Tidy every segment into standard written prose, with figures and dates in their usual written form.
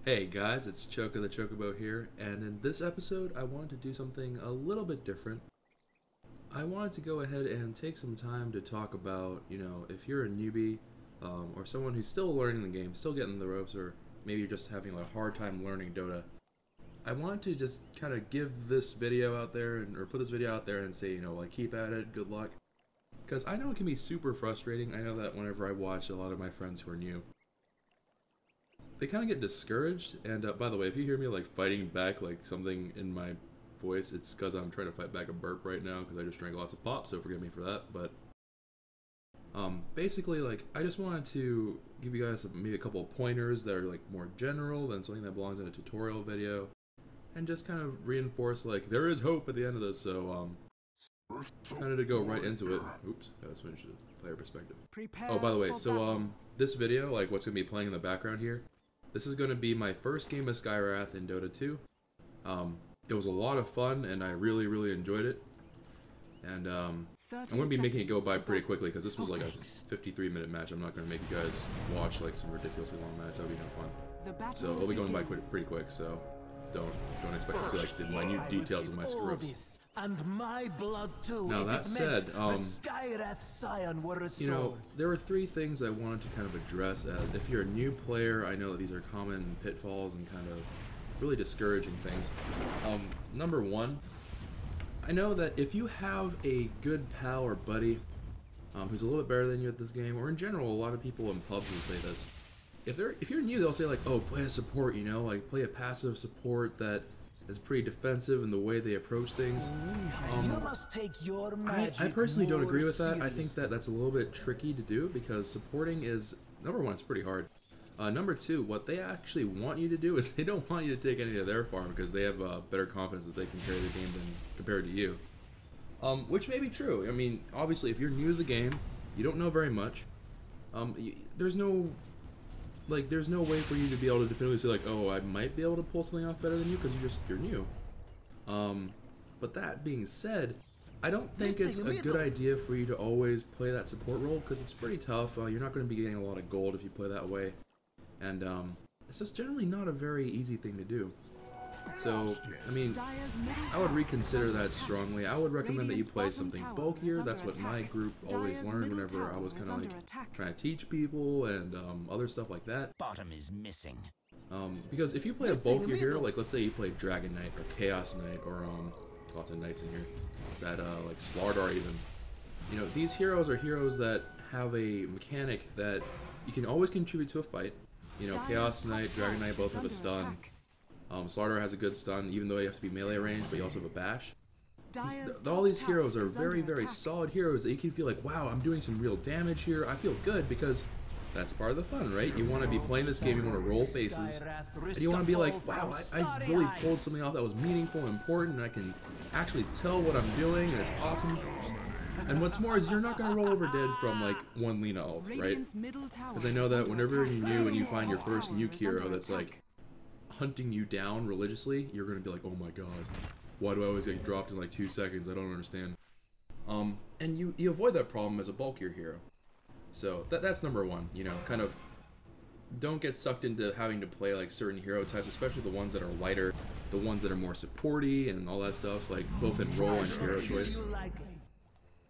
Hey guys, it's Choco the Chocobo here, and in this episode I wanted to do something a little bit different. I wanted to go ahead and take some time to talk about, if you're a newbie, or someone who's still learning the game, still getting the ropes, or maybe you're just having a hard time learning Dota. I wanted to just kind of give this video out there, or put this video out there and say, keep at it, good luck. Because I know it can be super frustrating. I know that whenever I watch a lot of my friends who are new, they kind of get discouraged. And by the way, if you hear me fighting back something in my voice, it's because I'm trying to fight back a burp right now because I just drank lots of pop, so forgive me for that. But basically, I just wanted to give you guys maybe a couple of pointers that are more general than something that belongs in a tutorial video, and just kind of reinforce there is hope at the end of this. So kind of to go right into it. Oops, gotta switch to player perspective. Oh, by the way, so this video, what's gonna be playing in the background here, this is gonna be my first game of Skywrath in Dota 2. It was a lot of fun, and I really enjoyed it. And I'm gonna be making it go by pretty quickly because this was a 53-minute match. I'm not gonna make you guys watch some ridiculously long match. That'll be no fun. So it'll be going by pretty quick. So don't expect to see the minute details of my screw-ups. And my blood too. Now that said, there there were three things I wanted to kind of address. As if you're a new player, I know that these are common pitfalls and kind of really discouraging things. Number one, I know that if you have a good pal or buddy who's a little bit better than you at this game, or in general, a lot of people in pubs will say this. If you're new, they'll say oh, play a support, play a passive support that is pretty defensive in the way they approach things. I personally don't agree with that. I think that that's a little bit tricky to do because supporting is, number one, it's pretty hard. Number two, what they actually want you to do is they don't want you to take any of their farm because they have better confidence that they can carry the game than compared to you. Which may be true. I mean, obviously, if you're new to the game, you don't know very much. There's no way for you to be able to definitively say oh, I might be able to pull something off better than you because you're new. But that being said, I don't think it's a good idea for you to always play that support role because it's pretty tough. You're not going to be getting a lot of gold if you play that way, and it's just generally not a very easy thing to do. So, I mean, I would reconsider that strongly. I would recommend that you play something bulkier. That's what my group always learned whenever I was kind of trying to teach people and other stuff like that. Bottom is missing. Because if you play a bulkier hero, let's say you play Dragon Knight or Chaos Knight or lots of knights in here. Is that Slardar even? These heroes are heroes that have a mechanic that you can always contribute to a fight. Chaos Knight, Dragon Knight both have a stun. Slardar has a good stun, even though you have to be melee range, but you also have a bash. All these heroes are very solid heroes that you can feel wow, I'm doing some real damage here. I feel good because that's part of the fun, right? You want to be playing this game, you want to roll faces, and you want to be wow, I really pulled something off that was meaningful and important, and I can actually tell what I'm doing, and it's awesome. And what's more is you're not going to roll over dead from one Lina ult, right? Because I know that whenever you're new and you find your first nuke hero that's hunting you down religiously, you're going to be oh my god, why do I always get dropped in 2 seconds? I don't understand. And you avoid that problem as a bulkier hero. So that's number one, kind of don't get sucked into having to play certain hero types, especially the ones that are lighter, the ones that are more supporty and all that stuff, both in role and hero choice.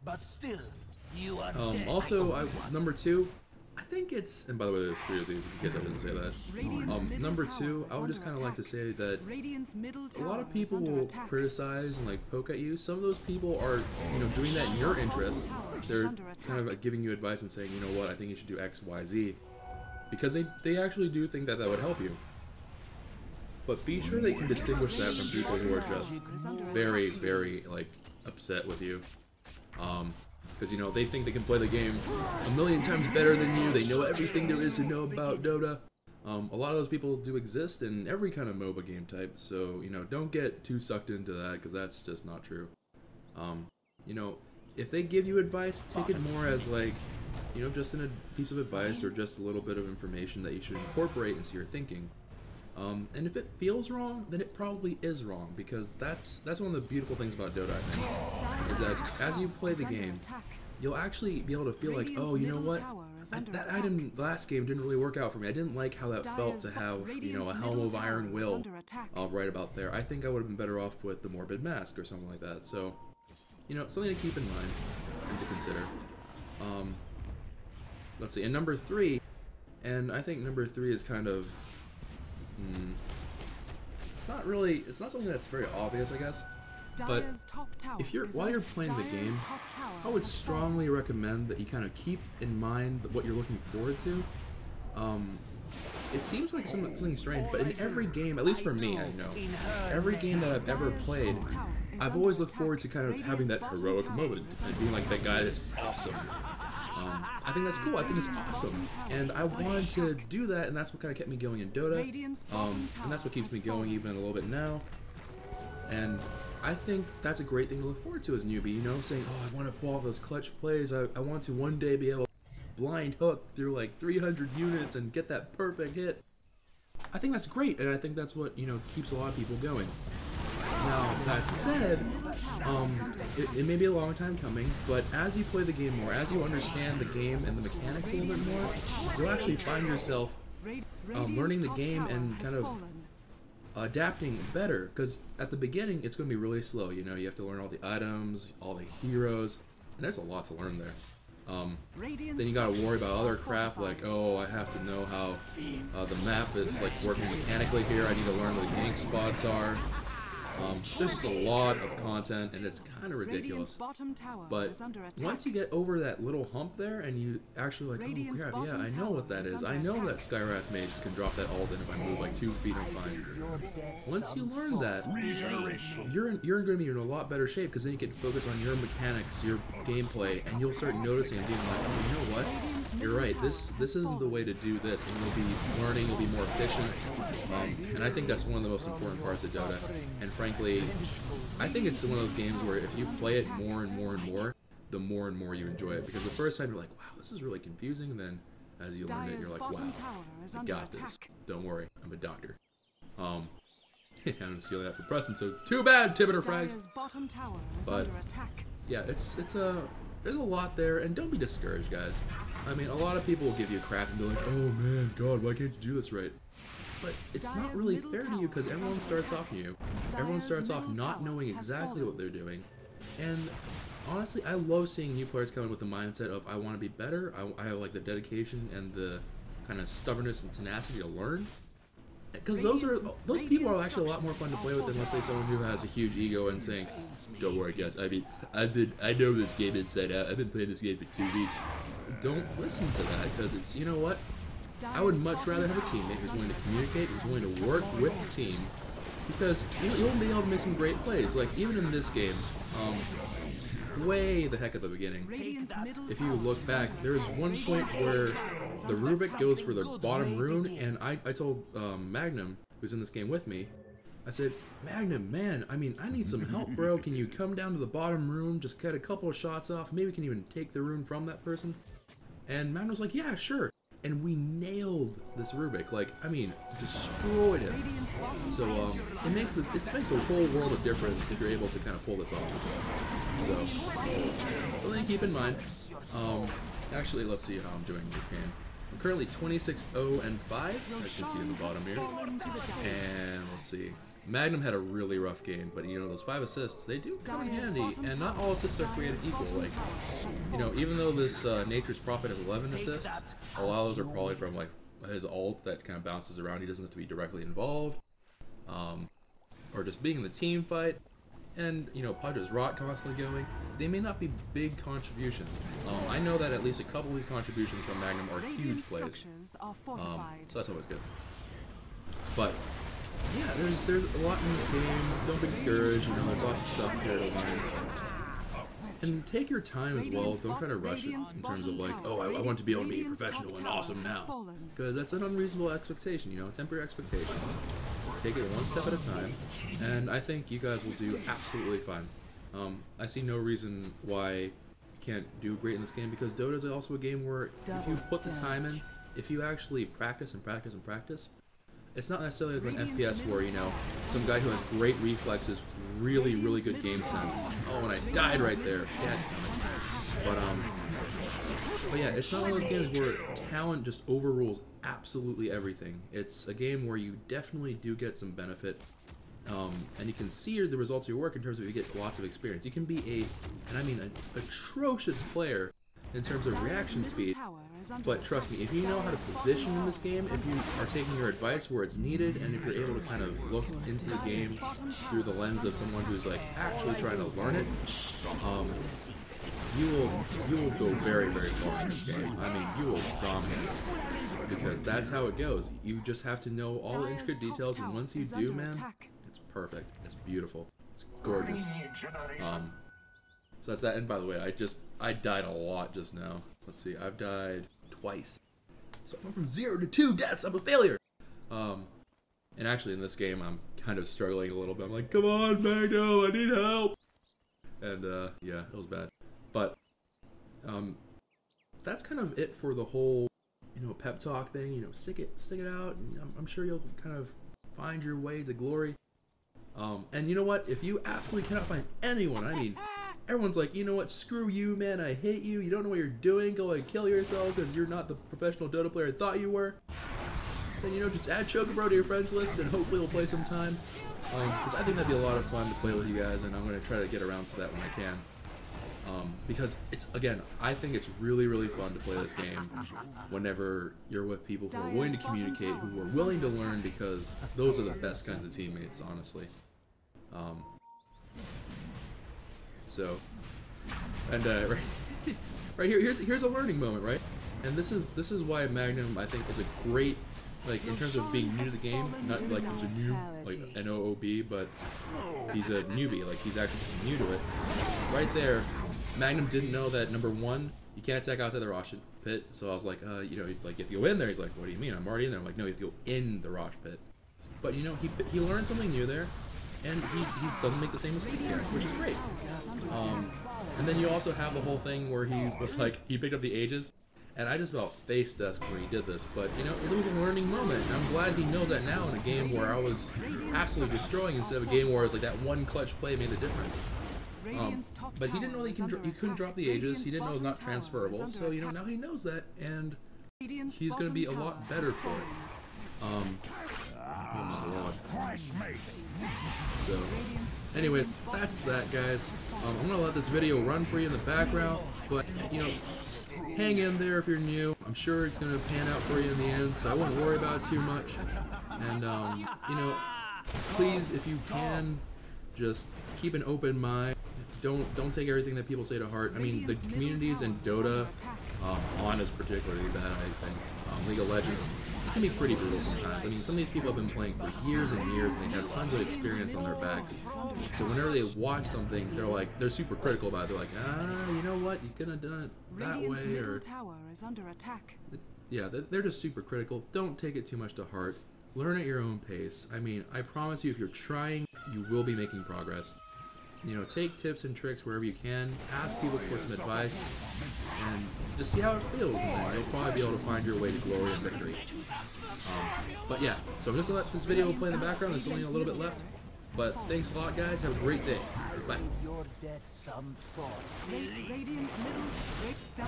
But still, also, number two, I think it's, and by the way, there's three of these, in case I didn't say that. Number two, I would just kind of like to say that a lot of people will criticize and poke at you. Some of those people are, doing that in your interest. They're kind of giving you advice and saying, you know what, I think you should do X, Y, Z. Because they actually do think that would help you. But be sure that you can distinguish that from people who are just very upset with you. Because, they think they can play the game a million times better than you. They know everything there is to know about Dota. A lot of those people do exist in every kind of MOBA game type. So, don't get too sucked into that because that's just not true. If they give you advice, take it more as just in a piece of advice or just a little bit of information that you should incorporate into your thinking. And if it feels wrong, then it probably is wrong, because that's one of the beautiful things about Dota, I think, is that as you play the game, you'll actually be able to feel oh, you know what, that item last game didn't really work out for me. I didn't like how that felt to have, you know, a Helm of Iron Will right about there. I think I would have been better off with the Morbid Mask or something like that. So, you know, something to keep in mind and to consider. Let's see, and number 3, and I think number 3 is kind of, it's not something that's very obvious, I guess. But if while you're playing the game, I would strongly recommend that you kind of keep in mind what you're looking forward to. It seems like something strange, but in every game, at least for me, I know, every game that I've ever played, I've always looked forward to kind of having that heroic moment and being like that guy that's awesome. I think that's cool. I think it's awesome, and I wanted to do that, and that's what kind of kept me going in Dota, and that's what keeps me going even a little bit now. And I think that's a great thing to look forward to as a newbie, you know, saying, oh, I want to pull off those clutch plays, I want to one day be able to blind hook through like 300 units and get that perfect hit. I think that's great, and I think that's what, you know, keeps a lot of people going. Now, that said, it may be a long time coming, but as you play the game more, as you understand the game and the mechanics a little bit more, you'll actually find yourself learning the game and kind of adapting better, because at the beginning it's going to be really slow. You know, you have to learn all the items, all the heroes, and there's a lot to learn there. Then you gotta worry about other crap like, oh, I have to know how the map is like working mechanically here, I need to learn what the gank spots are. There's just a lot of content, and it's kind of ridiculous. But once you get over that little hump there, and you actually like, oh crap, yeah, I know what that is. I know that Skywrath Mage can drop that ult, and if I move like 2 feet, I'm fine. Once you learn that, you're going to be in a lot better shape, because then you can focus on your mechanics, your gameplay, and you'll start noticing and being like, oh, you know what? You're right. This isn't the way to do this, and you'll be learning. You'll be more efficient. And I think that's one of the most important parts of Dota. And frankly, I think it's one of those games where if you play it more and more and more, the more and more you enjoy it. Because the first time you're like, wow, this is really confusing. And then as you learn it, you're like, wow, I got this. Don't worry, I'm a doctor. I'm stealing that from Preston, so too bad, Tibiter frags. But yeah, there's a lot there, and don't be discouraged, guys. I mean, a lot of people will give you crap and be like, oh man, God, why can't you do this right? But it's not really fair to you, because everyone starts off new. Everyone starts off not knowing exactly what they're doing. And honestly, I love seeing new players come in with the mindset of, I want to be better, I have like the dedication and the kind of stubbornness and tenacity to learn. Because those people are actually a lot more fun to play with than, let's say, someone who has a huge ego and saying, don't worry guys, I mean, I know this game inside out, I've been playing this game for 2 weeks. Don't listen to that, because it's, you know what? I would much rather have a teammate who's willing to communicate, who's willing to work with the team, because you'll be able to make some great plays. Like, even in this game, way the heck at the beginning, if you look back, there's one point where the Rubik goes for the bottom rune, and I told Magnum, who's in this game with me, I said, Magnum, man, I mean, I need some help, bro. Can you come down to the bottom rune, just get a couple of shots off, maybe we can even take the rune from that person? And Magnum was like, yeah, sure. And we nailed this Rubik, like, I mean, destroyed him. So, it makes a whole world of difference if you're able to kind of pull this off. So, something to keep in mind. Actually, let's see how I'm doing in this game. I'm currently 26-0-5, as you can see in the bottom here. And let's see. Magnum had a really rough game, but you know, those 5 assists, they do come in handy, and not all assists are created equal. Like, you know, even though this Nature's Prophet has 11 assists, a lot of those are probably from like his ult that kind of bounces around. He doesn't have to be directly involved, or just being in the team fight. And you know, Padre's Rot constantly going. They may not be big contributions. I know that at least a couple of these contributions from Magnum are huge plays. So that's always good. But yeah, there's a lot in this game. Don't be discouraged. You know, there's lots of stuff here to learn. And take your time as well. Don't try to rush it in terms of like, oh, I want to be able to be professional and awesome now. Because that's an unreasonable expectation, you know, temper your expectations. Take it one step at a time. And I think you guys will do absolutely fine. I see no reason why you can't do great in this game, because Dota is also a game where if you put the time in, if you actually practice and practice and practice, it's not necessarily like an FPS where, you know, some guy who has great reflexes, really, really good game sense. Oh, and I died right there. But, But yeah, it's not one of those games where talent just overrules absolutely everything. It's a game where you definitely do get some benefit, and you can see the results of your work in terms of you get lots of experience. You can be and I mean an atrocious player in terms of reaction speed, but trust me, if you know how to position in this game, if you are taking your advice where it's needed, and if you're able to kind of look into the game through the lens of someone who's like actually trying to learn it, you will go very, very far in this game. I mean, you will dominate, because that's how it goes. You just have to know all the intricate details, and once you do, man, it's perfect. It's beautiful. It's gorgeous. So that's that. And by the way, I died a lot just now. Let's see, I've died twice. So I went from 0 to 2 deaths. I'm a failure. And actually in this game, I'm kind of struggling a little bit. I'm like, come on, Magno, I need help. And yeah, it was bad. But that's kind of it for the whole, pep talk thing. Stick it out, and I'm sure you'll kind of find your way to glory. And you know what? If you absolutely cannot find anyone, I mean, everyone's like, you know what? Screw you, man. I hate you. You don't know what you're doing. Go and kill yourself because you're not the professional Dota player I thought you were. Then just add Chocobro to your friends list, and hopefully we'll play some time. Because I think that'd be a lot of fun to play with you guys, and I'm going to try to get around to that when I can. Because I think it's really, really fun to play this game whenever you're with people who are willing to communicate, who are willing to learn, because those are the best kinds of teammates, honestly. So, and right here, here's a learning moment, right? And this is why Magnum, I think, is a great, like, in terms of being new to the game, not like he's a new, like, N-O-O-B, but he's a newbie, like, he's actually new to it. Right there, Magnum didn't know that, number one, you can't attack outside the Rosh pit, so I was like, like, you have to go in there. He's like, what do you mean? I'm already in there. I'm like, no, you have to go in the Rosh pit. But, he learned something new there, and he doesn't make the same mistake here, which is great. And then you also have the whole thing where he was like, he picked up the Aegis, and I just about face desk when he did this, but it was a learning moment, and I'm glad he knows that now in a game where I was absolutely destroying, instead of a game where it was like that one clutch play made the difference. But he didn't know that he couldn't drop the Aegis. He didn't know it was not transferable, so now he knows that, and he's going to be a lot better for it. Oh my lord. So, anyways, that's that, guys. I'm going to let this video run for you in the background, but, hang in there if you're new. I'm sure it's going to pan out for you in the end, so I wouldn't worry about it too much. And, please, if you can, just keep an open mind. Don't take everything that people say to heart. I mean, the communities in Dota, on is particularly bad, I think. League of Legends, it can be pretty brutal sometimes. I mean, some of these people have been playing for years and years, and they have tons of experience on their backs. So whenever they watch something, they're super critical about it. They're like, you know what? You could have done it that way, or yeah, they're just super critical. Don't take it too much to heart. Learn at your own pace. I mean, I promise you, if you're trying, you will be making progress. Take tips and tricks wherever you can. Ask people for some advice, and just see how it feels, and then you'll probably be able to find your way to glory and victory. But yeah, so I'm just gonna let this video play in the background. There's only a little bit left. But thanks a lot, guys. Have a great day. Bye. Radiant's middle to great dire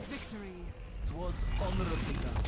victory. 'Twas honorably done.